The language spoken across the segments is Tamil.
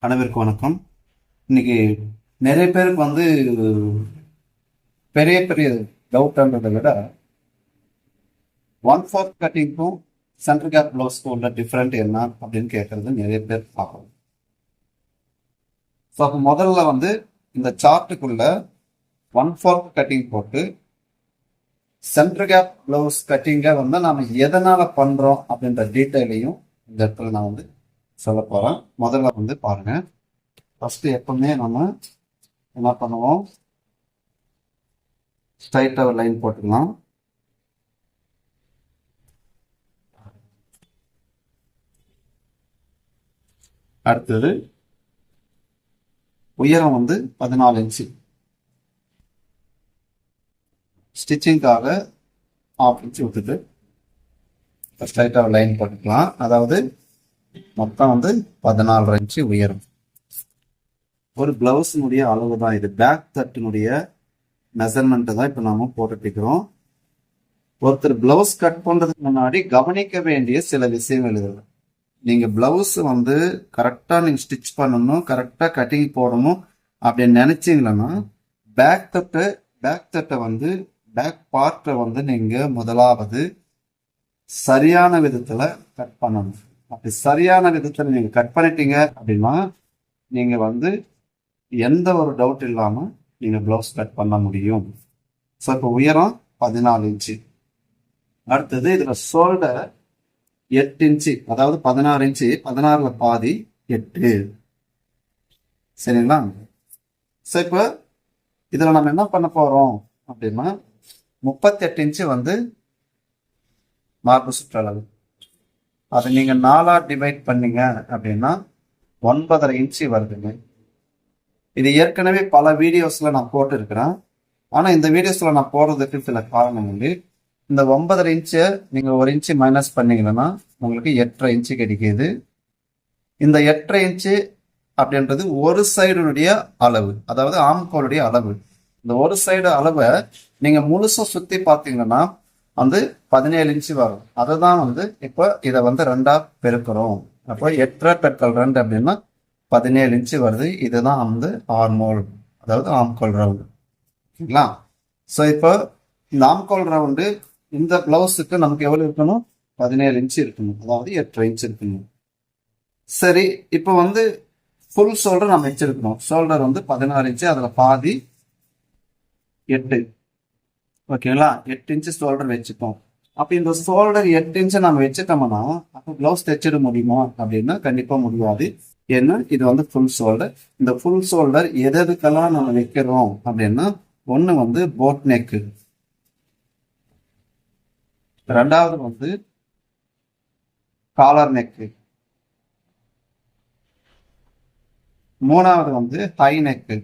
அனைவருக்கும் வணக்கம். இன்னைக்கு நிறைய பேருக்கு பெரிய பெரிய டவுட்ன்றதை விட 1/4 கட்டிங்க்கும் சென்டர் கேப் ப்ளவுஸ்க்கும் உள்ள டிஃப்ரெண்ட் என்ன அப்படின்னு கேட்கறது நிறைய பேர் பார்க்கணும். ஸோ அப்போ முதல்ல இந்த சார்ட்டுக்குள்ள 1/4 கட்டிங் போட்டு சென்டர் கேப் ப்ளவுஸ் கட்டிங்கை நாம எதனால பண்றோம் அப்படின்ற டீட்டெயிலையும் இந்த இடத்துல நான் சொல்ல போறேன். முதல்ல பாருங்க. ஃபர்ஸ்ட் எப்பவுமே நம்ம என்ன பண்ணுவோம், ஸ்ட்ரைட்டா ஒரு லைன் போட்டுக்கலாம். அடுத்தது உயரம் 14 இன்ச்சு, ஸ்டிச்சிங்காக 1/2 இன்ச்சு விட்டுட்டு ஸ்ட்ரைட்டா ஒரு லைன் போட்டுக்கலாம். அதாவது மொத்தம் 14 இன்ச்சு உயரம். ஒரு பிளவுஸினுடைய அளவு தான் இது. பேக் தட்டினுடைய மெஷர்மெண்ட் தான் இப்போ நாம போட்டுக்கிறோம். ஒருத்தர் பிளவுஸ் கட் பண்றதுக்கு முன்னாடி கவனிக்க வேண்டிய சில விஷயங்கள் இது. நீங்க பிளவுஸ் கரெக்டா நீங்க ஸ்டிச் பண்ணணும், கரெக்டா கட்டிங் போடணும் அப்படின்னு நினைச்சீங்கன்னா பேக் தட்டை பேக் பார்ட்டை நீங்க முதலாவது சரியான விதத்துல கட் பண்ணணும். அப்படி சரியான விதத்துல நீங்க கட் பண்ணிட்டீங்க அப்படின்னா நீங்க எந்த ஒரு டவுட் இல்லாம நீங்க பிளவுஸ் கட் பண்ண முடியும். ஸோ இப்போ உயரம் 14 இன்ச்சு. அடுத்தது இதுல ஷோல்டர் 8 இன்ச்சு, அதாவது 16 இன்ச்சு, 16ல பாதி 8. சரிங்களா? ஸோ இப்போ இதுல நம்ம என்ன பண்ண போறோம் அப்படின்னா 38 இன்ச்சு மார்பு சுற்றளவு. அதை நீங்க 4ஆ டிவைட் பண்ணீங்க அப்படின்னா 9.5 இன்ச்சு வருதுங்க. இது ஏற்கனவே பல வீடியோஸ்ல நான் போட்டு இருக்கிறேன். ஆனா இந்த வீடியோஸ்ல நான் போடுறதுக்கு சில காரணம் உண்டு. இந்த 9.5 இன்ச்சை நீங்க 1 இன்ச்சு மைனஸ் பண்ணீங்கன்னா உங்களுக்கு 8.5 இன்ச்சு கிடைக்குது. இந்த 8.5 இன்ச்சு அப்படின்றது ஒரு சைடுடைய அளவு, அதாவது ஆம்கோலுடைய அளவு. இந்த ஒரு சைடு அளவை நீங்க முழுசும் சுத்தி பார்த்தீங்கன்னா 17 இன்ச்சு வரும். அதுதான் இப்போ இதை 2ஆ பெருக்கிறோம். அப்போ 8 பெருக்கல் 2 அப்படின்னா 17 இன்ச்சு வருது. இதுதான் ஆர்மோல், அதாவது ஆம்கோல் ரவுண்டு. ஓகேங்களா? ஸோ இப்போ இந்த ஆம்கோல் ரவுண்டு இந்த பிளவுஸுக்கு நமக்கு எவ்வளவு இருக்கணும்? 17 இன்ச்சு இருக்கணும், அதாவது 8.5 இன்ச்சு இருக்கணும். சரி, இப்போ ஃபுல் ஷோல்டர் நம்ம வச்சிருக்கணும். ஷோல்டர் 16 இன்ச்சு, அதுல பாதி 8. ஓகேங்களா? 8 இன்ச்சு ஷோல்டர் வச்சுப்போம். அப்ப இந்த ஷோல்டர் 8 இன்ச்சு நம்ம வச்சுட்டோம்னா அப்போ பிளவுஸ் தைச்சிட முடியுமா அப்படின்னா கண்டிப்பா முடியாது. ஏன்னா இது ஃபுல் ஷோல்டர். இந்த ஃபுல் ஷோல்டர் எதுக்கெல்லாம் நம்ம வைக்கிறோம் அப்படின்னா, ஒண்ணு போட் நெக்கு, ரெண்டாவது காலர் நெக்கு, மூணாவது ஹை நெக்கு.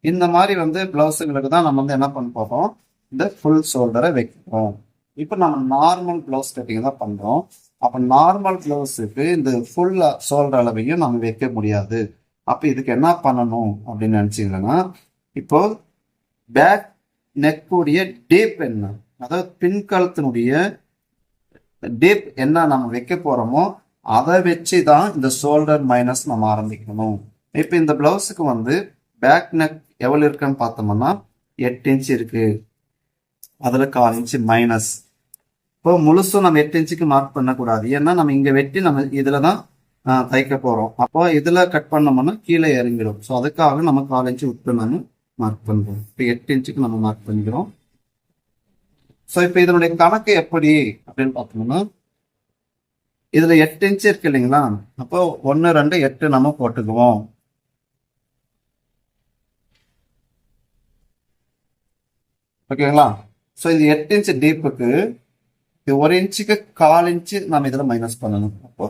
இந்த மாதிரி பிளவுஸுங்களுக்கு தான் நம்ம என்ன பண்ண போறோம், இந்த ஃபுல் ஷோல்டரை வைக்கிறோம். இப்போ நம்ம நார்மல் பிளவுஸ் கட்டிங் தான் பண்றோம். அப்ப நார்மல் பிளவுஸுக்கு இந்த ஃபுல் ஷோல்டர் அளவையும் நம்ம வைக்க முடியாது. அப்ப இதுக்கு என்ன பண்ணணும் அப்படின்னு நினைச்சீங்கன்னா, இப்போ பேக் நெக்குடைய டீப் என்ன, அதாவது பின்கழுத்தினுடைய டீப் என்ன நம்ம வைக்க போறோமோ அதை வச்சுதான் இந்த ஷோல்டர் மைனஸ் நம்ம ஆரம்பிக்கணும். இப்ப இந்த பிளவுஸுக்கு பேக் நெக் எவ்வளவு இருக்குன்னு பார்த்தோம்னா 8 இன்ச்சு இருக்கு. அதுல 1/4 இன்ச்சு மைனஸ். இப்போ முழுசும் நம்ம 8 இன்ச்சுக்கு மார்க் பண்ணக்கூடாது. ஏன்னா நம்ம இங்க வெட்டி நம்ம இதுலதான் தைக்க போறோம். அப்போ இதுல கட் பண்ணோம்னா கீழே இறங்கிடும். ஸோ அதுக்காக நம்ம 1/4 இன்ச்சு விட்டு நம்ம மார்க் பண்றோம். இப்போ 8 இன்ச்சுக்கு நம்ம மார்க் பண்ணிக்கிறோம். ஸோ இப்போ இதனுடைய கணக்கு எப்படி அப்படின்னு பார்த்தோம்னா, இதுல 8 இன்ச்சு இருக்கு இல்லைங்களா? அப்போ 1, 2, 8 நம்ம போட்டுக்குவோம். ஓகேங்களா? ஸோ இந்த 8 இன்ச்சு டீப்புக்கு 1 இன்ச்சுக்கு 1/4 இன்ச்சு நம்ம இதுல மைனஸ் பண்ணணும். அப்போ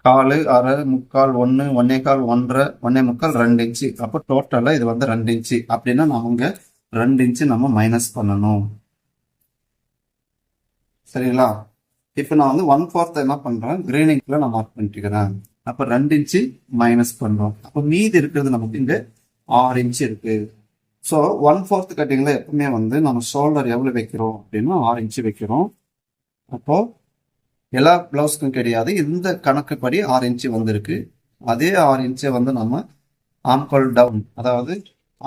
1/4, அரை, முக்கால், 1, 1/4, 1.5, 1/4, 2 இன்ச்சு. அப்போ டோட்டலா இது 2 இன்ச்சு. அப்படின்னா நம்ம 2 இன்ச்சு நம்ம மைனஸ் பண்ணணும். சரிங்களா? இப்போ நான் 1/4 என்ன பண்றேன், கிரீனிங்ல நான் மார்க் பண்ணிட்டுக்கிறேன். அப்ப 2 இன்ச்சு மைனஸ் பண்றோம். அப்ப மீதி இருக்கிறது நமக்கு இங்க 6 இன்ச்சு இருக்கு. ஸோ 1/4 கட்டிங்கில் எப்பவுமே வந்து நம்ம ஷோல்டர் எவ்வளோ வைக்கிறோம் அப்படின்னா 6 இன்ச்சு வைக்கிறோம். அப்போ எல்லா பிளவுஸ்க்கும் கிடையாது, இந்த கணக்குப்படி 6 இன்ச்சு வந்திருக்கு. அதே 6 இன்ச்சை வந்து நம்ம ஆம்கோல் டவுன், அதாவது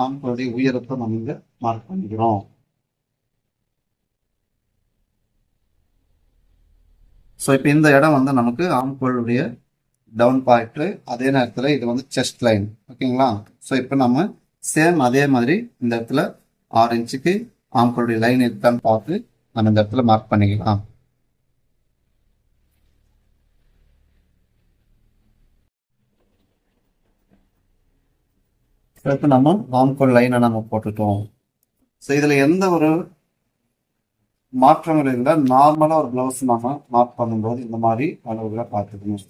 ஆம்கோலுடைய உயரத்தை நம்ம இங்கே மார்க் பண்ணிக்கிறோம். ஸோ இப்போ இந்த இடம் வந்து நமக்கு ஆம்கோலுடைய டவுன் பாயிண்ட், அதே நேரத்தில் இது வந்து செஸ்ட் லைன். ஓகேங்களா? ஸோ இப்போ நம்ம சேம் அதே மாதிரி இந்த இடத்துல 6 இன்ச்சுக்கு ஆம்கோலுடைய லைன் இருக்கான்னு பார்த்து நம்ம இந்த இடத்துல மார்க் பண்ணிக்கலாம். இப்போ நம்ம ஆம்கோல் லைனை நம்ம போட்டுட்டோம். ஸோ இதில் எந்த ஒரு மாற்றங்கள் இல்லை. நார்மலாக ஒரு ப்ளவுஸ் நம்ம மார்க் பண்ணும்போது இந்த மாதிரி அளவுகளை பார்த்துக்கணும்.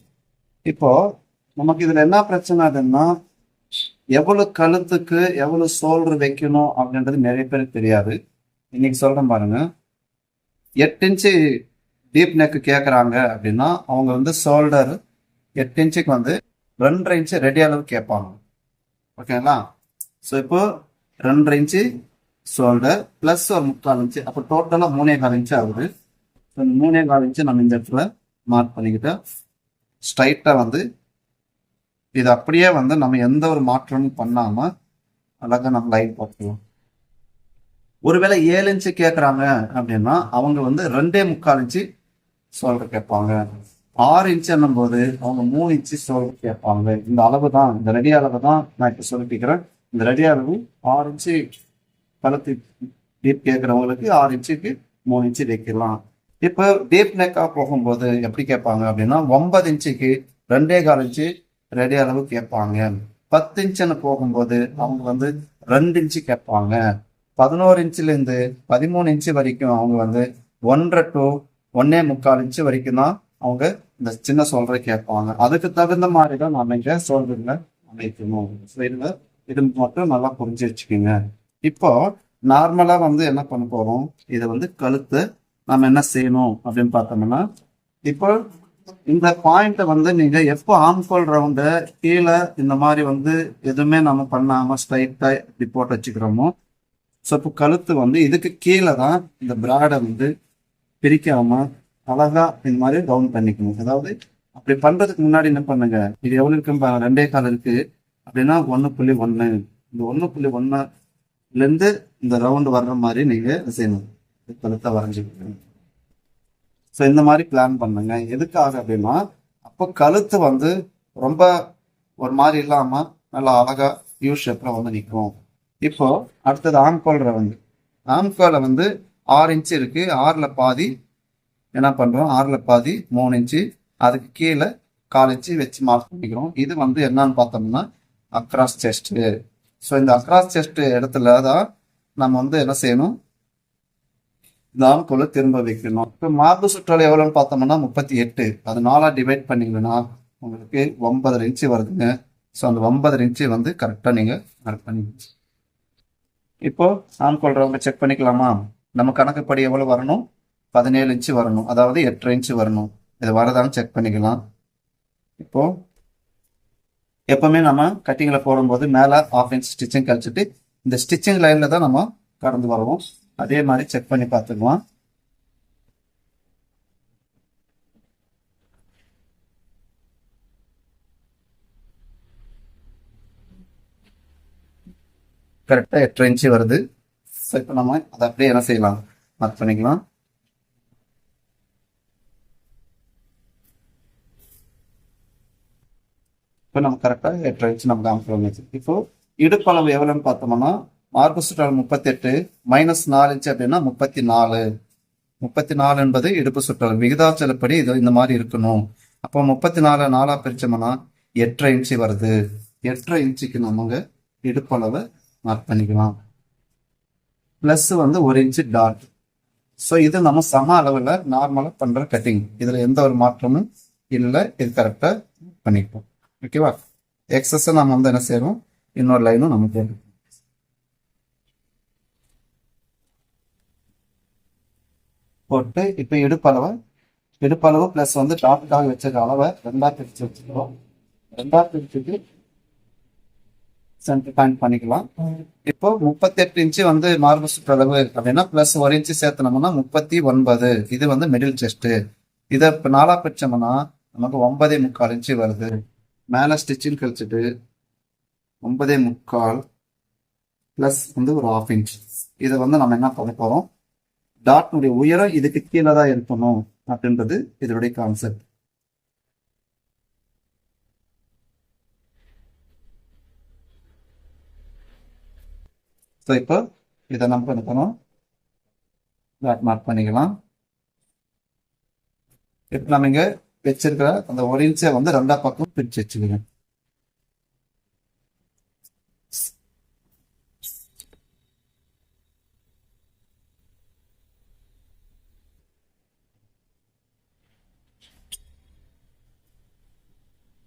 இப்போ நமக்கு இதில் என்ன பிரச்சனை ஆகுதுன்னா, எவ்வளவு கழுத்துக்கு எவ்வளவு ஷோல்டர் வைக்கணும் அப்படின்றது நிறைய பேருக்கு தெரியாது. இன்னைக்கு சொல்றேன் பாருங்க. 8 இன்ச்சு டீப் நெக் கேட்குறாங்க அப்படின்னா அவங்க வந்து ஷோல்டர் 8 இன்ச்சுக்கு வந்து 2.5 இன்ச்சு ரெடி அளவு கேட்பாங்க. ஓகேங்களா? ஸோ இப்போ 2.5 இன்ச்சு ஷோல்டர் பிளஸ் ஒரு 3/4 இன்ச்சு, அப்போ டோட்டலாக 3.25 இன்ச்சு ஆகுது. 3.25 இன்ச்சு நம்ம இந்த இடத்துல மார்க் பண்ணிக்கிட்டா ஸ்ட்ரைட்டாக வந்து இது அப்படியே வந்து நம்ம எந்த ஒரு மாற்றமும் பண்ணாம அழகா நம்ம லைன் போட்டுக்கலாம். ஒருவேளை 7 இன்ச்சு கேட்குறாங்க அப்படின்னா அவங்க வந்து 2.25 இன்ச்சு ஷோல்டர் கேட்பாங்க. 6 இன்ச்சு என்னும் போது அவங்க 3 இன்ச்சு ஷோல்டர் கேட்பாங்க. இந்த அளவு தான், இந்த ரெடி அளவு தான் நான் இப்போ சொல்லிக்கிறேன். இந்த ரெடி அளவு 6 இன்ச்சு கழுத்து டீப் கேட்குறவங்களுக்கு 6 இன்ச்சுக்கு 3 இன்ச்சு வைக்கலாம். இப்போ டீப் நெக்காக போகும்போது எப்படி கேட்பாங்க அப்படின்னா 9 இன்ச்சுக்கு 2.25 இன்ச்சு ரெடி அளவு கேட்பாங்க. 10 இன்ச்சுன்னு போகும்போது அவங்க வந்து 2 இன்ச்சு கேட்பாங்க. 11 இன்ச்சுலேருந்து 13 இன்ச்சு வரைக்கும் அவங்க வந்து 1.5 to 1.25 இன்ச்சு வரைக்கும் தான் அவங்க இந்த சின்ன ஷோல்டரை கேட்பாங்க. அதுக்கு தகுந்த மாதிரி தான் நம்ம இங்கே ஷோல்டரில் அமைக்கணும். ஸோ இதில் இது மட்டும் நல்லா புரிஞ்சு வச்சுக்கோங்க. இப்போ நார்மலாக வந்து என்ன பண்ண போகிறோம், இதை வந்து கழுத்து நம்ம என்ன செய்யணும் அப்படின்னு பார்த்தோம்னா, இப்போ இந்த பாயிண்ட்டை வந்து நீங்க எப்போ ஆம்கோல் ரவுண்டை கீழே இந்த மாதிரி வந்து எதுவுமே நம்ம பண்ணாம ஸ்ட்ரைட்டா இப்படி போட்டு வச்சுக்கிறோமோ, ஸோ இப்போ கழுத்து வந்து இதுக்கு கீழே தான் இந்த பிராடை வந்து பிரிக்காம அழகா இந்த மாதிரி டவுன் பண்ணிக்கணும். அதாவது அப்படி பண்றதுக்கு முன்னாடி என்ன பண்ணுங்க, இது எவ்வளவு இருக்கு 2.25 இருக்கு அப்படின்னா 1.1, இந்த 1.1 இந்த ரவுண்டு வர்ற மாதிரி நீங்க செய்யணும். கழுத்தை வரைஞ்சிக்கணும். ஸோ இந்த மாதிரி பிளான் பண்ணுங்க. எதுக்காக அப்படின்னா அப்போ கழுத்து வந்து ரொம்ப ஒரு மாதிரி இல்லாம நல்லா அழகா யூ ஷேப்ல வந்து நிற்கும். இப்போ அடுத்தது ஆம்கோல் ரவுண்டு. ஆம்கோலை வந்து 6 இன்ச்சு இருக்கு. 6ல் பாதி என்ன பண்றோம், 6ல் பாதி 3 இன்ச்சு, அதுக்கு கீழே 1/4 இன்ச்சு வச்சு மார்க் பண்ணிக்கிறோம். இது வந்து என்னன்னு பார்த்தோம்னா அக்ராஸ் செஸ்ட். ஸோ இந்த அக்ராஸ் செஸ்ட் இடத்துல தான் நம்ம வந்து என்ன செய்யணும், ஆம்கோலை திரும்ப வைக்கணும். இப்போ மார்பு சுற்றளவு எவ்வளோன்னு பார்த்தோம்னா 38. அது 4ஆக டிவைட் பண்ணிங்கன்னா உங்களுக்கு 9.5 இன்ச்சு வருதுங்க. ஸோ அந்த 9.5 இன்ச்சு வந்து கரெக்டாக நீங்கள் மார்க் பண்ணிக்கணும். இப்போ ஆம்கோல் ரவுண்டை செக் பண்ணிக்கலாமா? நம்ம கணக்குப்படி எவ்வளோ வரணும், 17 இன்ச்சு வரணும், அதாவது 8.5 இன்ச்சு வரணும். இது வரதான்னு செக் பண்ணிக்கலாம். இப்போ எப்பவுமே நம்ம கட்டிங்கில் போடும்போது மேலே 1/2 இன்ச் ஸ்டிச்சிங் கழிச்சுட்டு இந்த ஸ்டிச்சிங் லைனில் தான் நம்ம கடந்து வருவோம். அதே மாதிரி செக் பண்ணி பார்த்துக்குவோம். கரெக்டாக 8.5 இன்ச்சு வருது. ஸோ இப்போ நம்ம அதை அப்படியே என்ன செய்யலாம், மார்க் பண்ணிக்கலாம். இப்போ நம்ம கரெக்டாக 8.5 இன்ச்சு நமக்கு ஆம்கோல் வச்சு. இப்போ இடுப்பளவு எவ்வளோன்னு பார்த்தோம்னா மார்பு சுற்றளவு 38 -4 இன்ச்சு அப்படின்னா 34. 34 என்பது இடுப்பு சுற்றளவு. விகிதாச்சலப்படி இது இந்த மாதிரி இருக்கணும். அப்போ 34 4ஆக பிரிச்சோம்னா 8.5 இன்ச்சு வருது. 8.5 இன்ச்சுக்கு நம்ம இடுப்பளவை மார்க் பண்ணிக்கலாம். பிளஸ் வந்து 1 இன்ச்சு டாட். ஸோ இது நம்ம சம அளவில் நார்மலாக பண்ற கட்டிங். இதுல எந்த ஒரு மாற்றமும் இல்லை. இது கரெக்டாக பண்ணிக்கலாம். ஓகேவா? எக்ஸஸ் நம்ம வந்து என்ன செய்யறோம், இன்னொரு லைனும் நம்ம போடுறோம். போட்டு இப்போ இடுப்பளவு பிளஸ் வந்து டாப்புக்காக வச்சிருக்க அளவை 2ஆக பிரிச்சு வச்சுக்கிறோம். 2ஆக பிரிச்சுட்டு சென்டர் பாயிண்ட் பண்ணிக்கலாம். இப்போ 38 இன்ச்சு வந்து மார்பு சுற்றளவு அப்படின்னா பிளஸ் 1 இன்ச்சு சேர்த்தனோம்னா 39. இது வந்து மிடில் செஸ்ட். இதை இப்போ 4 பிரிச்சோம்னா நமக்கு 9.25 இன்ச்சு வருது. மேலே ஸ்டிச்சிங் கழிச்சுட்டு 9.25 பிளஸ் வந்து ஒரு 1/2 இன்ச். இதை வந்து நம்ம என்ன பண்ண போறோம், டாட்னுடைய உயரம் இதுக்கு கீழே தான் இருக்கணும் அப்படின்றது இதனுடைய கான்செப்ட். ஸோ இப்போ இதை நம்ம பண்ணணும், டாட் மார்க் பண்ணிக்கலாம். இப்போ நம்ம இங்க வச்சிருக்கிற அந்த 1 இன்ச்சை வந்து 2 பக்கம் பிரிச்சு வச்சுக்கோங்க.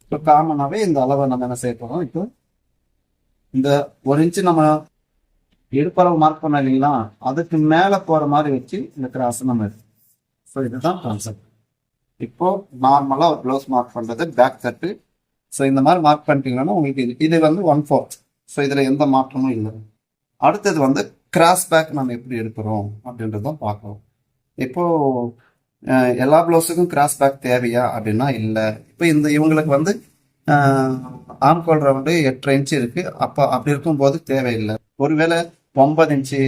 இப்போ காமனாவே இந்த அளவை நம்ம என்ன செய்ய போறோம், இப்போ இந்த 1 இன்ச்சு நம்ம இடுப்பளவு மார்க் பண்ண இல்லைங்களா, அதுக்கு மேல போற மாதிரி வச்சு இந்த கிராஸ் நம்ம இருக்கு. ஸோ இதுதான் கான்செப்ட். இப்போ நார்மலா ஒரு ப்ளவுஸ் மார்க் பண்றது பேக் தட்டு. ஸோ இந்த மாதிரி மார்க் பண்ணிட்டீங்கன்னா உங்களுக்கு இது வந்து 1/4. ஸோ இதுல எந்த மாற்றமும் இல்லை. அடுத்தது வந்து கிராஸ் பேக் நம்ம எப்படி எடுக்கிறோம் அப்படின்றதும் பார்க்கலாம். இப்போ எல்லா ப்ளவுஸுக்கும் கிராஸ் பேக் தேவையா அப்படின்னா இல்லை. இப்போ இவங்களுக்கு வந்து ஆம்கோல் ரவுண்டு 8.5 இன்ச்சு இருக்கு. அப்போ அப்படி இருக்கும்போது தேவையில்லை. ஒருவேளை 9 இன்ச்சு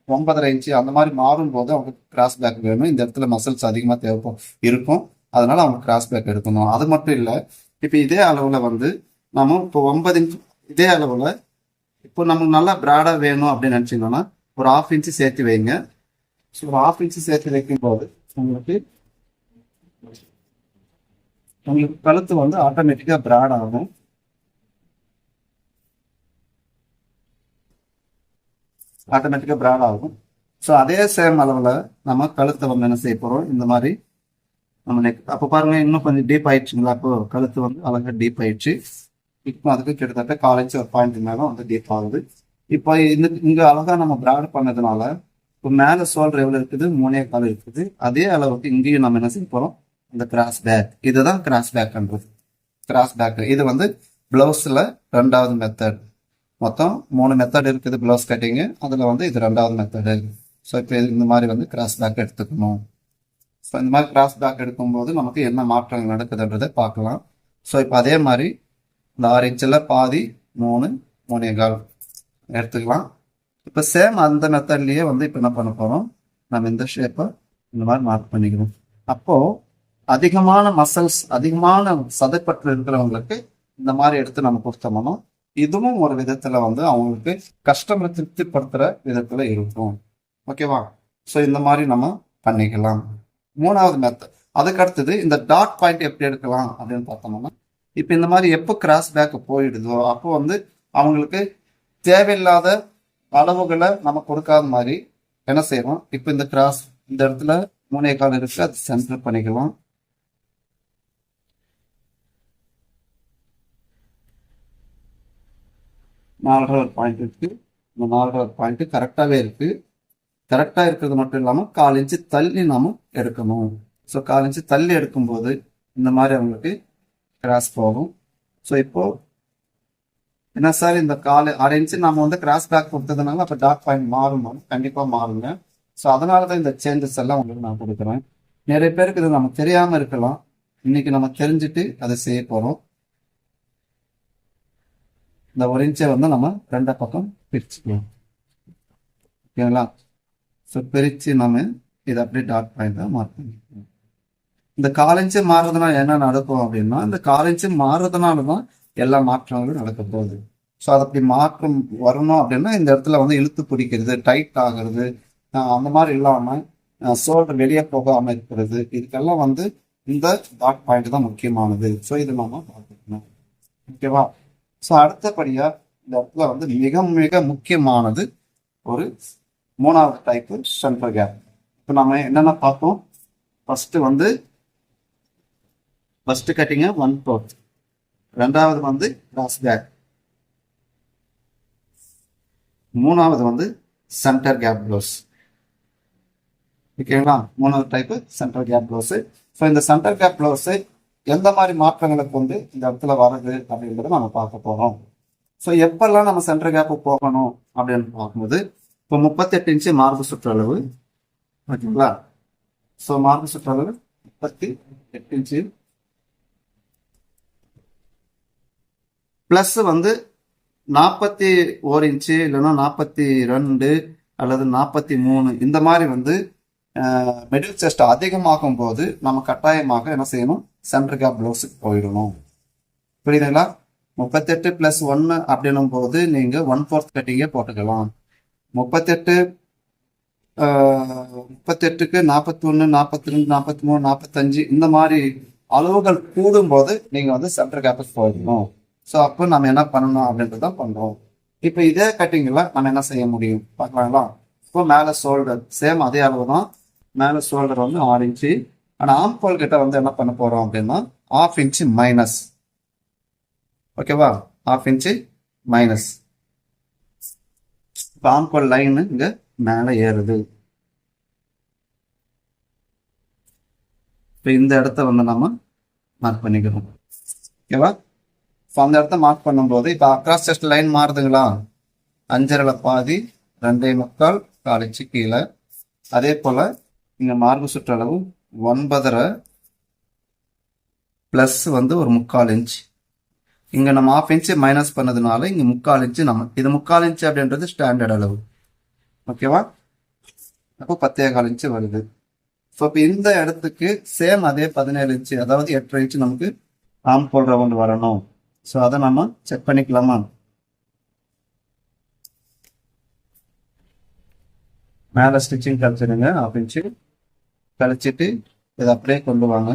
9.5 இன்ச்சு அந்த மாதிரி மாறும் போது அவங்களுக்கு கிராஸ் பேக் வேணும். இந்த இடத்துல மசில்ஸ் அதிகமாக தேவைப்படும் இருக்கும், அதனால அவங்க கிராஸ் பேக் எடுக்கணும். அது மட்டும் இல்லை, இப்போ இதே அளவில் வந்து நம்ம இப்போ 9 இன்ச் இதே அளவில் இப்போ நமக்கு நல்லா ப்ராடாக வேணும் அப்படின்னு நினச்சிங்கன்னா ஒரு 1/2 இன்ச்சு சேர்த்து வைங்க. ஸோ ஒரு 1/2 இன்ச்சு சேர்த்து வைக்கும்போது உங்களுக்கு கழுத்து வந்து ஆட்டோமேட்டிக்காக ப்ராட் ஆகும். ஸோ அதே சேம் அளவில் நம்ம கழுத்தை வந்து என்ன செய்ய போகிறோம், இந்த மாதிரி நம்ம நெக். அப்போ பாருங்க இன்னும் கொஞ்சம் டீப் ஆயிடுச்சுங்களா. அப்போ கழுத்து வந்து அழகாக டீப் ஆயிடுச்சு. இப்போ அதுக்கு கிட்டத்தட்ட 1/4 இன்ச்சு ஒரு பாயிண்ட் மேலே வந்து டீப் ஆகுது. இப்போ இங்கே அழகாக நம்ம ப்ராட் பண்ணதுனால இப்போ மேலே ஷோல்டர் எவ்வளோ இருக்குது, 3.25 இருக்குது. அதே அளவுக்கு இங்கேயும் நம்ம என்ன செய்ய போகிறோம், இந்த கிராஸ் பேக். இதுதான் கிராஸ் பேக்ன்றது. கிராஸ் பேக் இது வந்து பிளவுஸில் 2வது மெத்தட். மொத்தம் 3 மெத்தட் இருக்குது ப்ளவுஸ் கட்டிங்கு. அதில் வந்து இது 2வது மெத்தடு. ஸோ இப்போ இந்த மாதிரி வந்து கிராஸ் பேக் எடுத்துக்கணும். ஸோ இந்த மாதிரி கிராஸ் பேக் எடுக்கும்போது நமக்கு என்ன மாற்றங்கள் நடக்குதுன்றதை பார்க்கலாம். ஸோ இப்போ அதே மாதிரி இந்த 6 இன்ச்சில் பாதி 3.25 எடுத்துக்கலாம். இப்போ சேம் அந்த மெத்தட்லேயே வந்து இப்போ என்ன பண்ண போகிறோம், நம்ம இந்த ஷேப்பை இந்த மாதிரி மார்க் பண்ணிக்கணும். அப்போது அதிகமான மசில்ஸ் அதிகமான சதைப்பற்று இருக்கிறவங்களுக்கு இந்த மாதிரி எடுத்து நம்ம கொடுத்தோம்னா இதுவும் ஒரு விதத்துல வந்து அவங்களுக்கு கஸ்டமரை திருப்திப்படுத்துற விதத்துல இருக்கும். ஓகேவா. ஸோ இந்த மாதிரி நம்ம பண்ணிக்கலாம். 3வது மெத்தட். அதுக்கு அடுத்தது இந்த டாட் பாயிண்ட் எப்படி எடுக்கலாம் அப்படின்னு பார்த்தோம்னா, இப்போ இந்த மாதிரி எப்போ கிராஸ் பேக் போயிடுதோ அப்போ வந்து அவங்களுக்கு தேவையில்லாத அளவுகளை நம்ம கொடுக்காத மாதிரி என்ன செய்யறோம், இப்போ இந்த கிராஸ் இந்த இடத்துல 3.25 இருக்கு, அது சென்டர் பண்ணிக்கலாம். நாலரை பாயிண்ட் இருக்கு. இந்த 4 பாயிண்ட் கரெக்டாகவே இருக்கு. கரெக்டாக இருக்கிறது மட்டும் இல்லாமல் 1/4 இன்ச்சு தள்ளி நாம எடுக்கணும். ஸோ 1/4 இன்ச்சு தள்ளி எடுக்கும்போது இந்த மாதிரி அவங்களுக்கு கிராஸ் போகும். ஸோ இப்போ என்ன சார் இந்த 1/4 இன்ச்சு நம்ம வந்து கிராஸ் பேக் கொடுத்ததுனால அப்போ டாட் பாயிண்ட் மாறுமா, கண்டிப்பாக மாறுங்க. ஸோ அதனால தான் இந்த சேஞ்சஸ் எல்லாம் உங்களுக்கு நான் கொடுக்குறேன். நிறைய பேருக்கு இது நம்ம தெரியாமல் இருக்கலாம். இன்னைக்கு நம்ம தெரிஞ்சுட்டு அதை செய்ய போகிறோம். இந்த 1 இன்ச்சை வந்து நம்ம 2 பக்கம் பிரிச்சுக்கலாம். ஓகேங்களா. ஸோ பிரித்து நம்ம இதை அப்படியே டாட் பாயிண்டாக மார்க் பண்ணிக்கலாம். இந்த 1/4 இன்ச்சு மாறுறதுனால என்ன நடக்கும் அப்படின்னா, இந்த 1/4 இன்ச்சு மாறுறதுனால தான் எல்லா மாற்றங்களும் நடக்க போகுது. ஸோ அது அப்படி மாற்றம் வரணும் அப்படின்னா இந்த இடத்துல வந்து இழுத்து பிடிக்கிறது, டைட் ஆகிறது, அந்த மாதிரி இல்லாமல் ஷோல்டர் வெளியே போகாமல் இருக்கிறது, இதுக்கெல்லாம் வந்து இந்த டாட் பாயிண்ட் தான் முக்கியமானது. ஸோ இது நம்ம பார்த்துக்கணும். ஓகேவா. ஸோ அடுத்தபடியாக இந்த இடத்துல வந்து மிக மிக முக்கியமானது ஒரு 3வது டைப்பு சென்டர் கேப். இப்போ நம்ம என்னென்ன பார்த்தோம், ஃபர்ஸ்ட் கட்டிங்க 1/4, 2வது வந்து கிராஸ் பேக், 3வது வந்து சென்டர் கேப் ப்ளவுஸ். ஓகேங்களா. 3வது type center cape blouse. So இந்த சென்டர் கேப் ப்ளவுஸ் எந்த மாதிரி மாற்றங்களை கொண்டு இந்த இடத்துல வருது அப்படின்றத நம்ம பார்க்க போறோம். ஸோ எப்பெல்லாம் நம்ம சென்டர் கேப் போகணும் அப்படின்னு பார்க்கும்போது இப்போ 38 இன்ச்சு மார்பு சுற்றளவு ஓகேங்களா. ஸோ மார்பு சுற்றளவு 38 இன்ச்சு பிளஸ் வந்து 41 இன்ச்சு இல்லைன்னா 42 அல்லது 43 இந்த மாதிரி வந்து மிடில் செஸ்ட் அதிகமாகும் போது நம்ம கட்டாயமாக என்ன செய்யணும், சென்டர் கேப் ப்ளவுஸுக்கு போயிடணும். புரியுதுங்களா. 38 + 1 அப்படின்னும் போது நீங்க 1/4 கட்டிங்கே போட்டுக்கலாம். 38 38க்கு 41 42 43 45 இந்த மாதிரி அளவுகள் கூடும் போது நீங்க வந்து சென்டர் கேப்புக்கு போயிடணும். ஸோ அப்போ நம்ம என்ன பண்ணணும் அப்படின்றத பண்றோம். இப்போ இதே கட்டிங்ல நம்ம என்ன செய்ய முடியும் பார்க்கலாங்களா. இப்போ மேலே ஷோல்டர் சேம் அதே அளவு தான். மேலே ஷோல்டர் வந்து 6 இன்ச்சு. ஆனால் ஆம்கோல் கிட்ட வந்து என்ன பண்ண போறோம் அப்படின்னா 1/2 இன்ச்சு மைனஸ். ஓகேவா, 1/2 இன்ச்சு மைனஸ். இப்போ ஆம்கோல் லைன் இங்க மேலே ஏறுது. இப்போ இந்த இடத்த வந்து நம்ம மார்க் பண்ணிக்கிறோம். ஓகேவா. இப்போ அந்த இடத்த மார்க் பண்ணும்போது இப்போ அக்ராஸ் செஸ்ட் லைன் மாறுதுங்களா. 5.5 பாதி 2.25 1/4 இன்ச்சு கீழே. அதே போல இங்க மார்பு சுற்றளவு 9.5 பிளஸ் வந்து ஒரு 3/4 இன்ச். இங்க நம்ம 1/2 இன்ச்சு மைனஸ் பண்ணதுனால இங்க 3/4 இன்ச்சு நம்ம இது 3/4 இன்ச்சு அப்படின்றது ஸ்டாண்டர்ட் அளவு. ஓகேவா. அப்போ 10.25 இன்ச்சு வருது. ஸோ இப்போ இந்த இடத்துக்கு சேம் அதே 17 இன்ச்சு அதாவது 8.5 இன்ச்சு நமக்கு ஆம்கோல் ரவுண்ட் வரணும். ஸோ அதை நம்ம செக் பண்ணிக்கலாமா. மேலே ஸ்டிச்சிங் கழிச்சிடுங்க 1/2 இன்ச்சு கழிச்சிட்டு இதை அப்படியே கொண்டு வாங்க.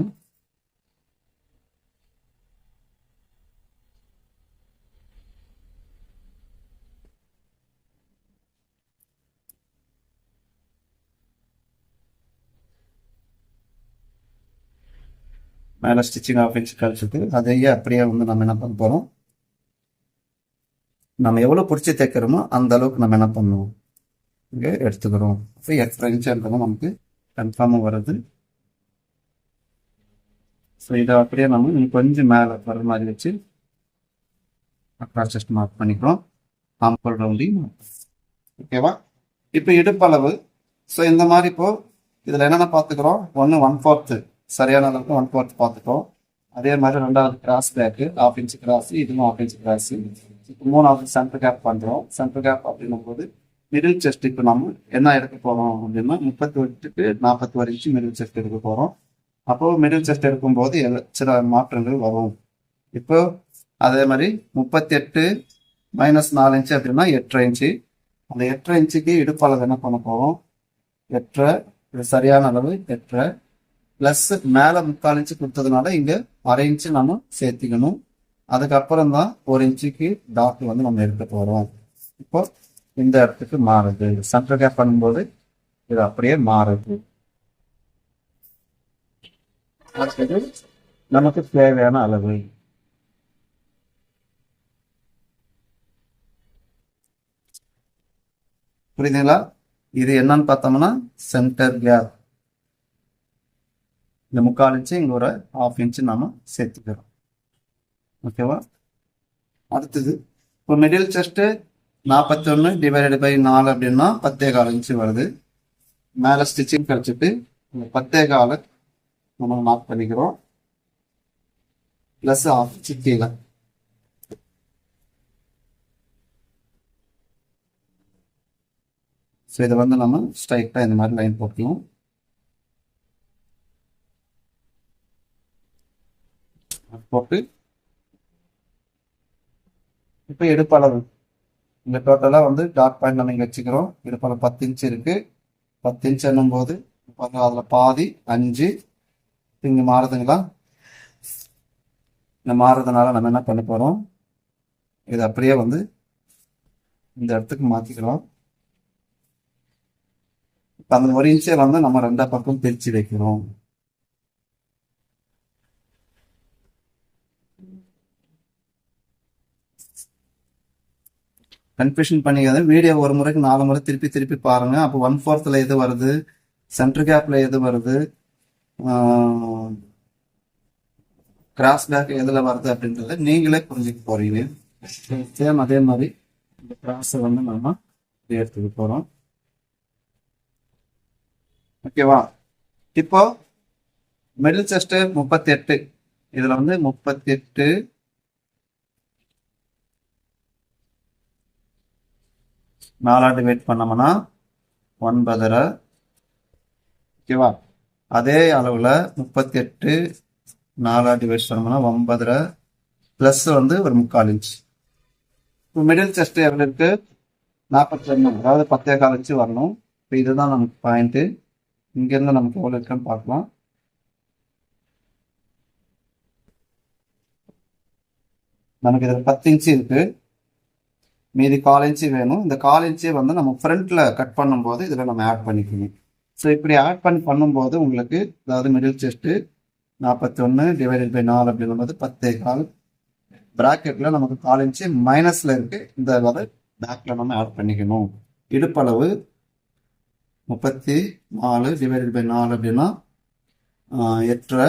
மேலே ஸ்டிச்சிங் 1/2 இன்ச் கழிச்சிட்டு அதையே அப்படியே வந்து நம்ம என்ன பண்ண போறோம், நம்ம எவ்வளவு பிடிச்சி தைக்கிறோமோ அந்த அளவுக்கு நம்ம என்ன பண்ணுவோம் இங்கே எடுத்துக்கிறோம். இப்போ 8.5 இன்ச்சுன்றது நமக்கு கன்ஃபார்மாக வருது. ஸோ இதை அப்படியே நம்ம கொஞ்சம் மேலே வர மாதிரி வச்சு அக்ராஸ் செஸ்ட் மார்க் பண்ணிக்கிறோம். ஆம்கோல் ரவுண்டிங். ஓகேவா. இப்போ இடுப்பளவு. ஸோ இந்த மாதிரி இப்போ இதில் என்னென்ன பார்த்துக்கிறோம், 1/4 சரியான அளவுக்கு 1/4 பார்த்துட்டோம். அதே மாதிரி 2வது கிராஸ் பேக்கு 1/2 இன்ச்சு கிராஸ், இதுவும் 1/2 இன்ச்சு கிராஸ். இப்போ 3வது சென்டர் கேப் பண்ணுறோம். சென்டர் கேப் அப்படின்னும் போது மிடில் செஸ்ட் இப்போ நம்ம என்ன எடுக்க போகிறோம் அப்படின்னா 38க்கு 41 இன்ச்சு மிடில் செஸ்ட் எடுக்க போகிறோம். அப்போ மிடில் செஸ்ட் எடுக்கும்போது சில மாற்றங்கள் வரும். இப்போ அதே மாதிரி 38 - 4 இன்ச்சு அப்படின்னா 8.5 இன்ச்சு. அந்த 8.5 இன்ச்சுக்கு இடுப்பளவு என்ன பண்ண போகிறோம், 8.5 இது சரியான அளவு 8.5 பிளஸ் மேலே 3/4 இன்ச்சு கொடுத்ததுனால இங்க 1/2 இன்ச்சு நம்ம சேர்த்திக்கணும். அதுக்கப்புறம் தான் 1 இன்ச்சுக்கு டாட் வந்து நம்ம எடுக்க போறோம். இப்போ இந்த இடத்துக்கு மாறுது. சென்டர் கேப் பண்ணும்போது இது அப்படியே மாறுது. நமக்கு தேவையான அளவு. புரியுதுங்களா. இது என்னன்னு பார்த்தோம்னா சென்டர் கேப். இந்த 3/4 இன்ச்சு இங்க ஒரு 1/2 இன்ச்சு நாம சேர்த்துக்கிறோம். ஓகேவா. அடுத்தது இப்போ மிடில் செஸ்ட் 41/4 அப்படின்னா 10.25 இன்ச்சு வருது. மேலே ஸ்டிச்சிங் கழிச்சிட்டு இந்த 10.25 நம்ம மார்க் பண்ணிக்கிறோம். பிளஸ் 1/2 இன்ச்சு கீழே. ஸோ இதை வந்து நம்ம ஸ்ட்ரைட்டா இந்த மாதிரி லைன் போட்டுக்கலாம். போட்டு இப்போ இடுப்பளவு இந்த டோட்டலா வந்து டாட் பாயிண்ட் நம்ம இங்க வச்சுக்கிறோம். இடுப்பளவு 10 இன்ச்சு இருக்கு. 10 இன்ச்சு என்னும் போது அதுல பாதி 5 இங்க மாறுதுங்களா. இந்த மாறுறதுனால நம்ம என்ன பண்ண போறோம், இது அப்படியே வந்து இந்த இடத்துக்கு மாத்திக்கிறோம். இப்ப அந்த 1 இன்ச்சை வந்து நம்ம 2 பக்கம் பிரிச்சு வைக்கிறோம். கன்ஃபியூஷன் பண்ணிக்காத. வீடியோ ஒரு முறைக்கு 4 முறை திருப்பி திருப்பி பாருங்க. அப்போ 1/4 எது வருது, சென்டர் கேப்ல எது வருது, கிராஸ் பேக் எதுல வருது அப்படின்றத நீங்களே புரிஞ்சுக்க போறீங்க. சேம் அதே மாதிரி இந்த கிராஸை வந்து நம்ம எடுத்துக்க போகிறோம். ஓகேவா? இப்போ மிடில் செஸ்ட் 38, இதுல வந்து 38 4 டிவைட் பண்ணோம்னா 9.5. ஓகேவா? அதே அளவுல 38 4 டிவைட் பண்ணோம்னா 9.5 பிளஸ் வந்து ஒரு 3/4 இன்ச். இப்போ மிடில் செஸ்ட் எவ்வளவு இருக்கு? 42, அதாவது 10.25 இன்ச்சு வரணும். இப்போ இதுதான் நமக்கு பாயிண்ட். இங்க இருந்து நமக்கு எவ்வளவு இருக்குன்னு பார்க்கலாம். நமக்கு இதுல 10 இன்ச்சு இருக்கு, மீதி 1/4 இன்ச்சு வேணும். இந்த 1/4 இன்ச்சே வந்து நம்ம ஃப்ரண்ட்ல கட் பண்ணும்போது இதுல நம்ம ஆட் பண்ணிக்கணும். ஸோ இப்படி ஆட் பண்ணும்போது உங்களுக்கு, அதாவது மிடில் செஸ்ட் 41 டிவைடட் பை 4 அப்படின்னும்போது 10.25. பிராக்கெட்ல நமக்கு 1/4 இன்ச்சு மைனஸ்ல இருக்கு, இந்த அளவு பேக்ல நம்ம ஆட் பண்ணிக்கணும். இடுப்பளவு 34 டிவைடட் பை 4 அப்படின்னா 8.5,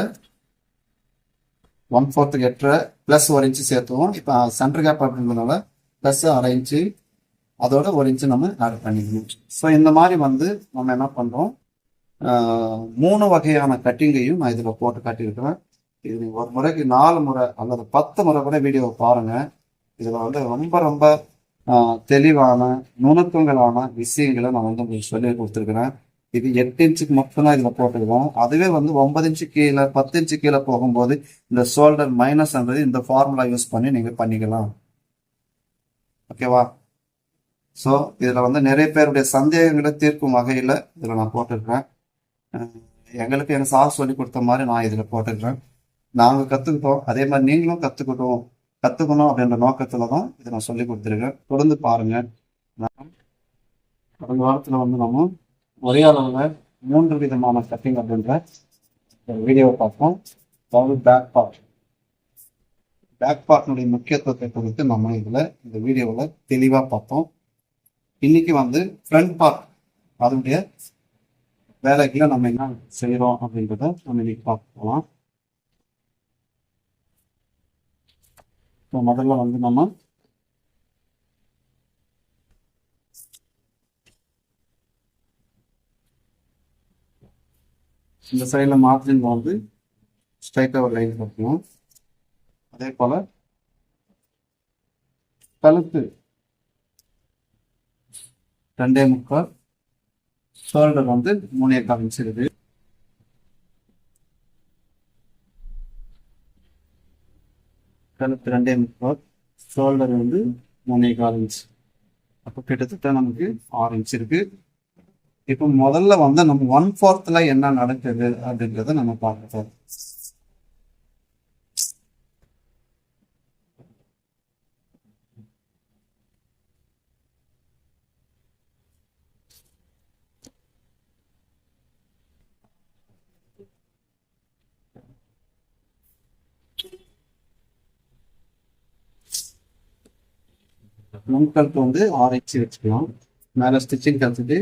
1/4 8.5 பிளஸ் 1 இன்ச்சு சேர்த்துவோம். இப்போ சென்டர் கேப் அப்படின்றதுனால பிளஸ் 1/2 இன்ச்சு, அதோட 1 இன்ச்சு நம்ம ஆட் பண்ணிக்கணும். ஸோ இந்த மாதிரி வந்து நம்ம என்ன பண்றோம், 3 வகையான கட்டிங்கையும் நான் இதில் போட்டு காட்டியிருக்கிறேன். இது நீங்கள் ஒரு முறைக்கு 4 முறை அல்லது 10 முறை கூட வீடியோவை பாருங்க. இதில் வந்து ரொம்ப ரொம்ப தெளிவான நுணுக்கங்களான விஷயங்களை நான் வந்து உங்களுக்கு சொல்லி கொடுத்துருக்குறேன். இது 8 இன்ச்சுக்கு மட்டும்தான் இதில் போட்டுருக்கோம். அதுவே வந்து 9 இன்ச்சு கீழே 10 இன்ச்சு கீழே போகும்போது இந்த ஷோல்டர் மைனஸ்ன்றது இந்த ஃபார்முலா யூஸ் பண்ணி நீங்கள் பண்ணிக்கலாம். ஓகேவா? ஸோ இதில் வந்து நிறைய பேருடைய சந்தேகங்களை தீர்க்கும் வகையில் இதில் நான் போட்டிருக்கிறேன். எங்களுக்கு எங்கள் சார் சொல்லி கொடுத்த மாதிரி நான் இதில் போட்டுக்கிறேன். நாங்கள் கற்றுக்கிட்டோம், அதே மாதிரி நீங்களும் கற்றுக்கணும் அப்படின்ற நோக்கத்தில் தான் இதை நான் சொல்லி கொடுத்துருக்கேன். தொடர்ந்து பாருங்கள். கடந்த வாரத்தில் வந்து நம்ம ஒரே அளவில் 3 விதமான கட்டிங் அப்படின்ற வீடியோவை பார்ப்போம். அதாவது பேக் பார்ட்னுடைய முக்கியத்துவத்தை குறித்து நம்ம இதில் இந்த வீடியோவில் தெளிவாக பார்த்தோம். இன்னைக்கு வந்து ஃப்ரண்ட் பார்ட் அதனுடைய வேலைகளை நம்ம என்ன செய்யறோம் அப்படின்றத நம்ம இன்னைக்கு பார்க்கலாம். முதல்ல வந்து நம்ம இந்த சைடில் மார்ஜின் வந்து ஸ்ட்ரைட்டாக ஒரு லைன் பார்க்கணும். அதே போல கழுத்து 2.25, ஷோல்டர் வந்து 3.25 இன்ச் இருக்கு. கழுத்து 2.25, ஷோல்டர் வந்து 3.25 இன்ச். அப்போ கிட்டத்தட்ட நமக்கு 6 இன்ச் இருக்கு. இப்போ முதல்ல வந்து நம்ம 1/4 என்ன நடக்குது அப்படின்றத நம்ம பார்க்கலாம். முன்கழுத்து வந்து 6 இன்ச் வச்சுக்கலாம். மேலே ஸ்டிச்சிங் கழுத்துட்டு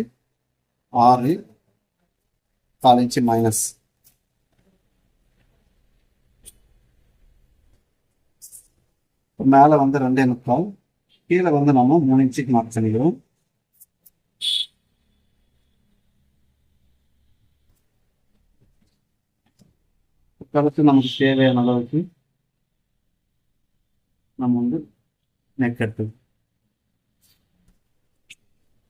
6.25 இன்ச்சு மைனஸ். மேலே வந்து 2.25, கீழே வந்து நம்ம 3 இன்ச்சுக்கு மார்க் பண்ணிக்கிறோம். கழுத்து நமக்கு தேவையான அளவுக்கு நம்ம வந்து நெக் எடுத்துக்கணும்.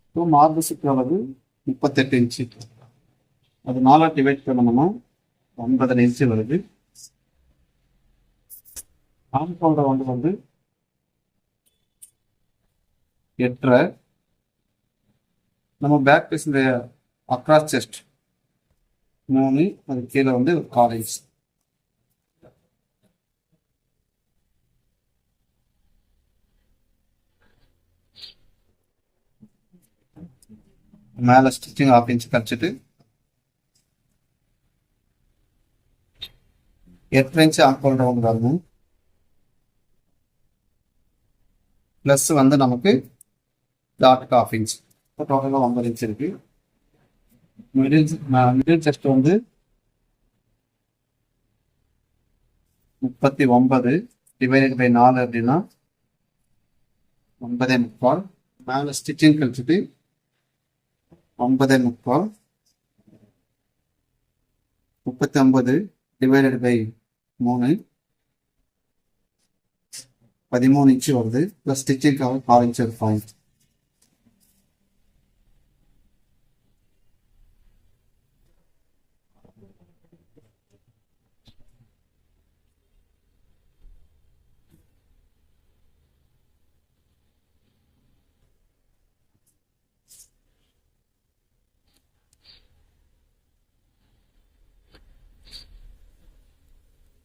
இப்போ மார்பு சுற்றளவு 38 இன்ச்சு, அது 4 டிவைட் பண்ணோம்னா 9.5 இன்ச்சு வருது. ஆம் ஷோல்டர் வந்து 8.5. நம்ம பேக் பீஸ் அக்ராஸ் செஸ்ட் 3, அது கீழே வந்து 1/4 இன்ச். மேலே ஸ்டிச்சிங் 1/2 இன்ச் கழிச்சிட்டு 8 இன்ச்சு ஆம்கோல் ரவுண்ட் வரணும். ப்ளஸ் வந்து நமக்கு டாட்டுக்கு 1/2 இன்ச். இப்போ டோட்டலாக 9 இன்ச் இருக்கு. மிடில் செஸ்ட் வந்து 39 டிவைடட் பை 4 அப்படின்னா 9.75 மேலே ஸ்டிச்சிங் கழிச்சுட்டு 9.75 39 டிவைடட் பை 3 13 இன்ச்சு வருது ப்ளஸ் ஸ்டிச்சிங்காக 4 இன்ச்சு பாயிண்ட்.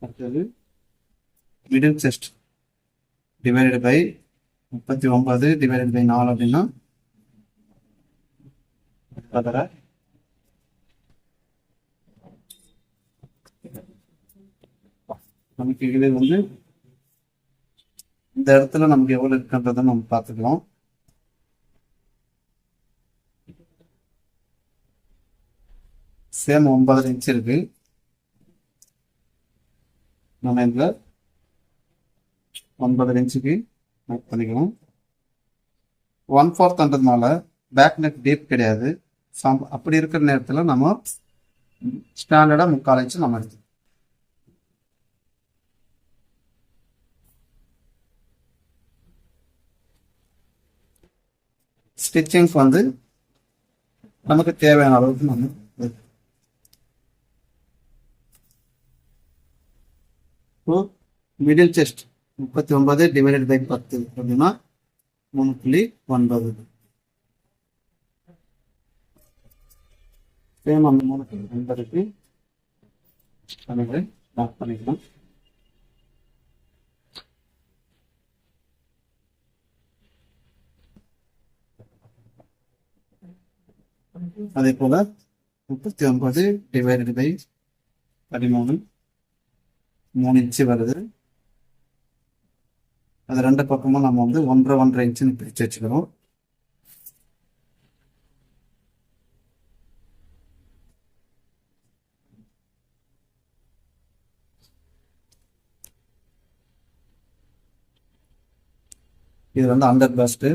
அடுத்தது middle chest divided by 39 divided by 4 அப்படின்னா நமக்கு இது வந்து இந்த இடத்துல நமக்கு எவ்வளவு இருக்குன்றதை நம்ம பார்த்துக்கலாம். சேம் 9 இன்ச் இருக்கு. நம்ம இந்த 9 இன்ச்சுக்கு மேக் பண்ணிக்கலாம். 1/4ன்றதுனால பேக் நெக் டீப் கிடையாது. அப்படி இருக்கிற நேரத்தில் நம்ம ஸ்டாண்டர்டா 3/4 இன்ச்சு நம்ம எடுத்து ஸ்டிச்சிங்ஸ் வந்து நமக்கு தேவையான அளவுக்கு நம்ம மிடில் செஸ்ட் 39 டிவைடட் பை 10 அப்படின்னா 3.9. சேம் அந்த 3.9க்கு மார்க் பண்ணிக்கலாம். அதே போல 39 டிவைடட் பை 13 3 இன்ச்சு வருது. அது ரெண்டு பக்கமும் நம்ம வந்து 1.5 இன்ச்சுன்னு பிரிச்சு வச்சுக்கிறோம். இது வந்து அண்டர் பஸ்ட்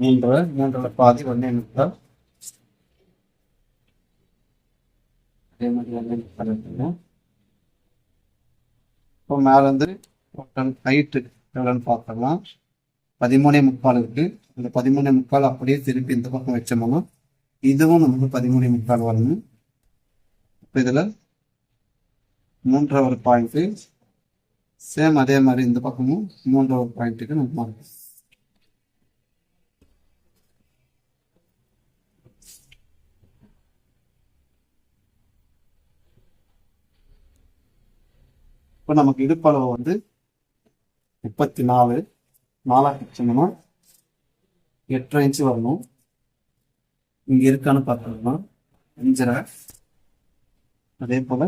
3.5 பாதி 1.5 அதே மாதிரி 1.5. இப்போ மேல இருந்து ஹைட்டு எவ்வளோன்னு பார்த்துக்கலாம். 13.75 இருக்கு. அந்த 13.75 அப்படியே திருப்பி இந்த பக்கம் வச்சோம்னா இதுவும் நமக்கு 13.75 வரணும். இப்போ இதில் 3.5 பாயிண்ட்டு சேம் அதே மாதிரி இந்த பக்கமும் 3.5 பாயிண்ட்டுக்கு நம்ம மாறும். இப்போ நமக்கு இடுப்பளவு வந்து 34 வச்சோம்னா 8.5 இன்ச்சு வரணும். இங்க இருக்கான்னு பார்த்தோம்னா 5.5. அதே போல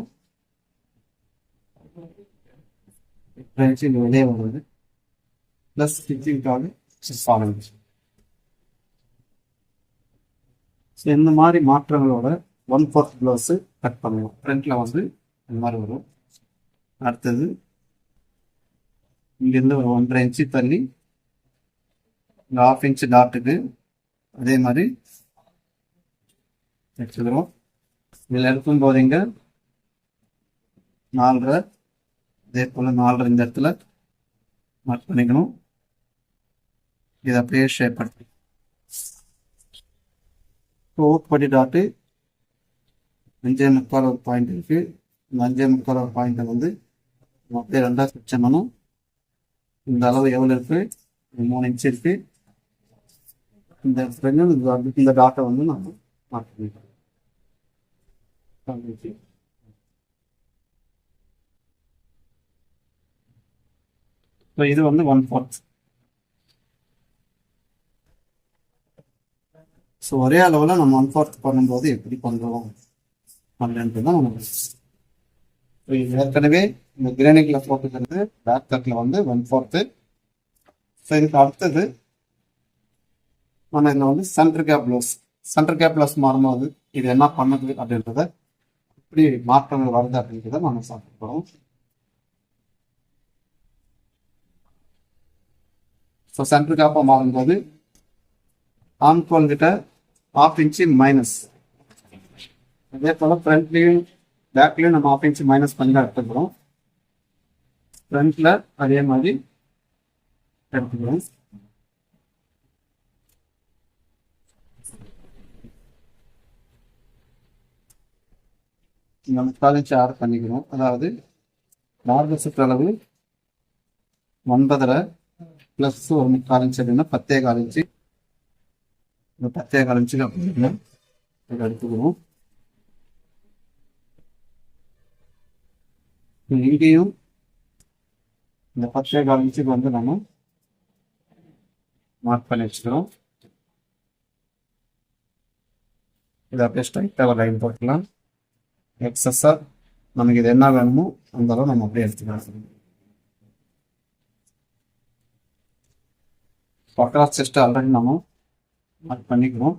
8.5 இன்ச்சு இங்க வெளியே வருது பிளஸ் ஸ்டிச்சிங்காக 6 இன்ச்சு. இந்த மாதிரி மாற்றங்களோட 1/4 பிளவுஸ் கட் பண்ணலாம். ஃப்ரண்ட்ல வந்து இந்த மாதிரி வரும். அடுத்தது இங்கிருந்து ஒரு 1.5 இன்ச்சு தள்ளி இந்த 1/2 இன்ச்சு டாட்டுக்கு அதே மாதிரி வச்சுக்கிறோம். இதில் இருக்கும் போது இங்க 4.5 அதே போல 4.5 இந்த இடத்துல மார்க் பண்ணிக்கணும். இதை அப்படியே ஷேப் பண்ணி ஓப்படி டாட்டு 5.75 ஒரு பாயிண்ட் இருக்கு. இந்த 5.75 ஒரு பாயிண்ட்டை வந்து அப்படியே 2ஆ பிரிச்சோம்னா இந்த அளவு எவ்வளவு இருக்கு 3 இன்ச்சு இருக்கு. இந்த டாட்டை வந்து நம்ம மார்க் பண்ணிக்கலாம். இது வந்து 1/4. ஸோ ஒரே அளவில் நம்ம 1/4 பண்ணும்போது எப்படி பண்ணுறோம் அப்படின்ட்டு தான் நம்ம ஏற்கனவே இந்த கிரானிக்ல போட்டுக்கிறது பேக் கட்ல வந்து 1/4. ஸோ இதுக்கு அடுத்தது நம்ம இதில் வந்து சென்டர் கேப் ப்ளஸ் மாறும்போது இது என்ன பண்ணுது அப்படின்றத எப்படி மாற்றங்கள் வருது அப்படின்றத நம்ம சாப்பிட்டு போகிறோம். ஸோ சென்டர் கேப்பாக மாறும்போது ஆம்கோல் கிட்ட 1/2 இன்ச்சு மைனஸ். அதே போல் ஃப்ரண்ட்லேயும் பேக்லேயும் நம்ம 1/2 இன்ச்சு மைனஸ் பண்ணி தான் எடுத்துக்கிறோம். ஃப்ரண்ட்டில் அதே மாதிரி எடுத்துக்கிறோம். நம்ம 3/4 இன்ச்சு ஆட் பண்ணிக்கிறோம். அதாவது மார்பு சுற்றளவு 9.5 ப்ளஸ் ஒரு 3/4 இன்ச்சு அப்படின்னா 10.25 இன்ச்சு. இந்த 10.25 இன்ச்சுக்கு அப்படின்னா இதை எடுத்துக்கிறோம். இங்கேயும் இந்த 10.25 இன்ச்சுக்கு வந்து நம்ம மார்க் பண்ணி வச்சுக்கிறோம். இதை அப்படியே ஸ்ட்ரைட்டாக ஒரு லைன் போட்டுக்கலாம். எக்ஸஸாக நமக்கு இது என்ன வேணுமோ அந்த அளவு நம்ம அப்படியே எடுத்துக்கலாம். அக்ராஸ் செஸ்ட் ஆல்ரெடி நம்ம மார்க் பண்ணிக்கிறோம்.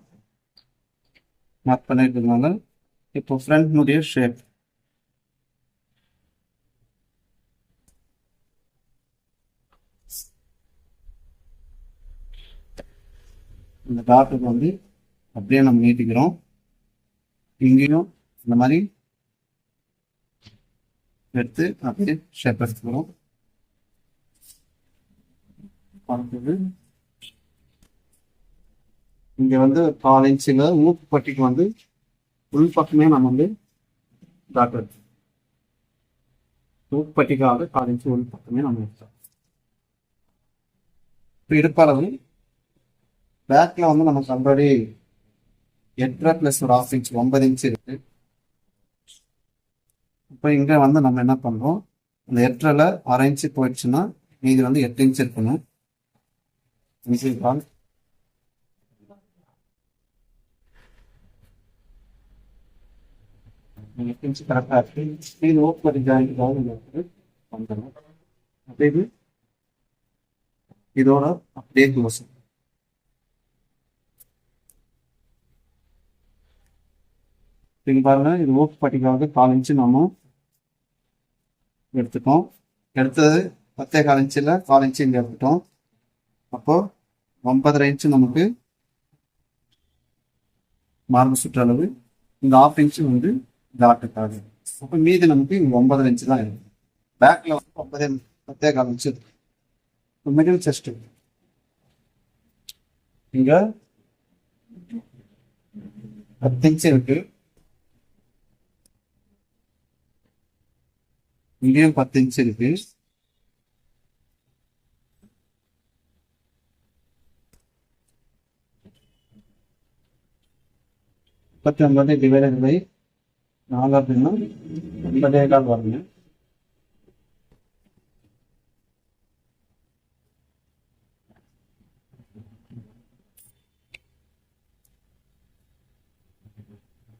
மார்க் பண்ணிக்கிறதுனால இப்போ ஃப்ரண்ட்னுடைய ஷேப் இந்த டாட்டுக்கு வந்து அப்படியே நம்ம நீட்டிக்கிறோம். இங்கேயும் இந்த மாதிரி எடுத்து அப்படியே ஷேப் எடுத்துக்கிறோம். அடுத்தது இங்க வந்து 4 இன்ச்சுல மூக்கு பட்டிக்கு வந்து உள் பக்கமே நம்ம வந்து டாட் எடுத்தோம். மூக்கு பட்டிக்காக 4 இன்ச்சு உள் பக்கமே நம்ம எடுத்தோம். இப்போ இடுப்பளவு பேக்ல வந்து நமக்கு ஆல்ரெடி 8.5 ப்ளஸ் ஒரு 1/2 இன்ச் 9 இன்ச்சு இருக்கு. இப்போ இங்க வந்து நம்ம என்ன பண்றோம், இந்த 8.5ல 1/2 இன்ச்சு போயிடுச்சுன்னா மீதி வந்து 8 இன்ச் இருக்கணும். 8 இன்ச்சு கரெக்டா இருக்கு. மீதி ஓப்பரி ஜாயிண்ட்டுக்காக வந்துடும். அப்படியே இதோட அப்படியே க்ளோஸ். பாருங்க, இது ஓப்பு பட்டிக்காக 4 இன்ச்சு நம்ம எடுத்துட்டோம். எடுத்தது 10.25 இன்ச்சில் 4 இன்ச்சு இங்கே எடுத்துட்டோம். அப்போ 9.5 இன்ச்சு நமக்கு மார்பு சுற்றளவு. இந்த 1/2 இன்ச்சு வந்து டாட்டுக்காக. அப்போ மீதி நமக்கு இங்கே 9.5 இன்ச்சு தான் இருக்கு. பேக்ல வந்து 10.25 இன்ச்சு இருக்கு. மிடில் செஸ்ட் இங்க 10 இன்ச்சு இருக்கு. இங்கேயும் 10 இன்ச்சு இருக்கு. முப்பத்தி 9 டிவைடட் பை 4 அப்படின்னா 9.25 வருங்க.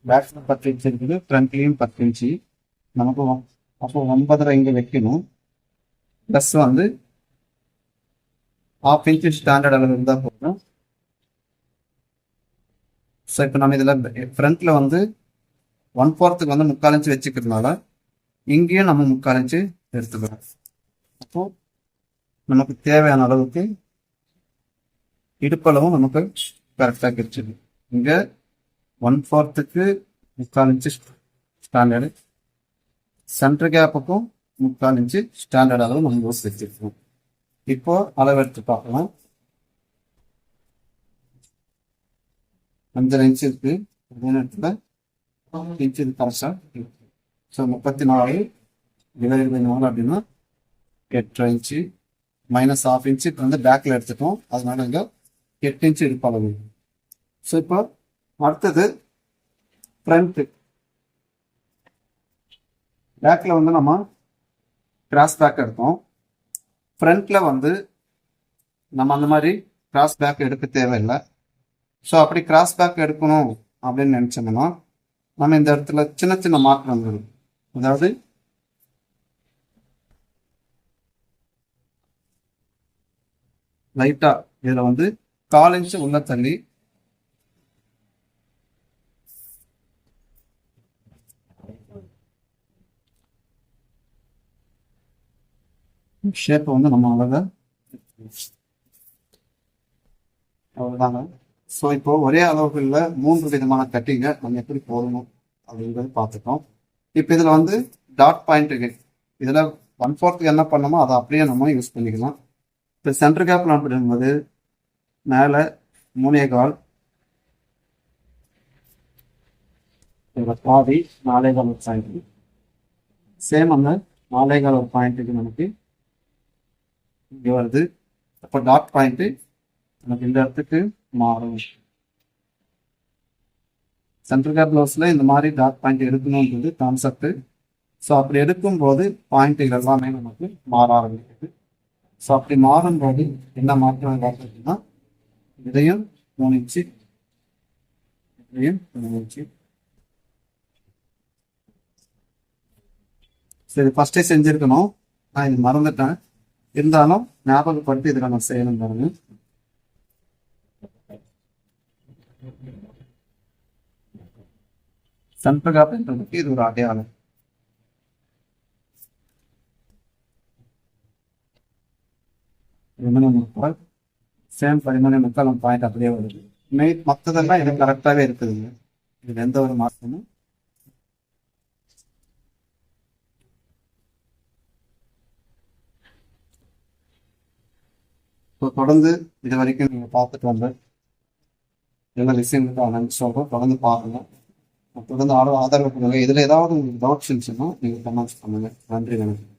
பேக்ல 10 இன்ச்சு இருக்குது, ஃப்ரண்ட்லயும் 10 இன்ச்சு. நமக்கு அப்போ 9.5 இங்க வைக்கணும். ப்ளஸ் வந்து 1/2 இன்ச்சு ஸ்டாண்டர்ட் அளவு இருந்தால் போதும். ஸோ இப்போ நம்ம இதில் ஃப்ரண்ட்ல வந்து 1/4 வந்து 3/4 இன்ச்சு வச்சுக்கிறதுனால இங்கேயும் நம்ம 3/4 இன்ச்சு எடுத்துக்கிறோம். அப்போ நமக்கு தேவையான அளவுக்கு இடுப்பளவும் நமக்கு கரெக்டாக கிடைச்சிது. இங்கே 1/4க்கு 3/4 இன்ச்சு ஸ்டாண்டர்டு, சென்டர் கேப்புக்கும் 3/4 இன்ச்சு ஸ்டாண்டர்ட் அளவு நம்ம யூஸ் வச்சிருக்கோம். இப்போ அளவு எடுத்து பார்க்கலாம். 5.5 இன்ச்சு இருக்கு. அதே நேரத்தில் இன்ச்சு இது கரெக்டாக இருக்கு. ஸோ 34 டிவைட் பை 4 அப்படின்னா 8.5 இன்ச்சு மைனஸ் 1/2 இன்ச்சு இப்போ வந்து பேக்கில் எடுத்துட்டோம். அதனால இங்கே 8 இன்ச்சு இடுப்பு அளவு. ஸோ இப்போ அடுத்தது ஃப்ரண்ட்டு. பேக்கில் வந்து நம்ம கிராஸ் பேக் எடுத்தோம். ஃப்ரண்ட்டில் வந்து நம்ம அந்த மாதிரி கிராஸ் பேக் எடுக்க தேவையில்லை. ஸோ அப்படி கிராஸ் பேக் எடுக்கணும் அப்படின்னு நினச்சோம்னா நம்ம இந்த இடத்துல சின்ன சின்ன மாற்றம் வந்துடும். அதாவது லைட்டாக இதில் வந்து 1/4 இன்ச்சு உள்ள தள்ளி ஷேப்பை வந்து நம்ம அழகாக அவ்வளோதாங்க. ஸோ இப்போ ஒரே அளவுகளில் 3 விதமான கட்டிங்கை நம்ம எப்படி போடணும் அப்படிங்கிறது பார்த்துட்டோம். இப்போ இதில் வந்து டாட் பாயிண்ட் இருக்கு. இதில் 1/4 என்ன பண்ணணுமோ அதை அப்படியே நம்ம யூஸ் பண்ணிக்கலாம். இப்போ சென்டர் கேப்பில் அப்படிங்கும்போது மேலே 3/4, இதில் பாதி 4/4 ஒரு பாயிண்ட். சேம் அந்த 4/4 ஒரு பாயிண்ட்டுக்கு நமக்கு இங்கே வருது. அப்போ டாட் பாயிண்ட்டு நமக்கு இந்த இடத்துக்கு மாறும். சென்டர் கேப் ப்ளவுஸில் இந்த மாதிரி டாட் பாயிண்ட் எடுக்கணுன்றது கான்செப்ட். ஸோ அப்படி எடுக்கும்போது பாயிண்ட்டுகள் எல்லாமே நமக்கு மாற ஆரம்பிக்குது. ஸோ அப்படி மாறும்போது என்ன மாற்றம் பார்த்தீங்கன்னா இதையும் 3 இன்ச்சு, இதையும் 3 இன்ச்சு. சரி, ஃபஸ்ட்டே செஞ்சுருக்கணும், நான் இது மறந்துட்டேன். இருந்தாலும் ஞாபகப்படுத்தி இதில் நான் செய்யணும் பாருங்க. சென்டர் கேப்ன்றதுக்கு இது ஒரு அடையாளம். சேம் 13.75 பாயிண்ட் அப்படியே வருது. மற்றதெல்லாம் இது கரெக்டாகவே இருக்குதுங்க. இது எந்த ஒரு மாற்றமும். இப்போ தொடர்ந்து இது வரைக்கும் நீங்கள் பார்த்துட்டு வந்த எல்லா விஷயங்களுக்கும் நான் சொல்கிறோம். தொடர்ந்து பாருங்க, தொடர்ந்து ஆதரவு கொடுங்க. இதில் ஏதாவது உங்களுக்கு டவுட்ஸ் இருந்துச்சுன்னா நீங்கள் கமெண்ட்ஸ் பண்ணுங்கள். நன்றி, வணக்கம்.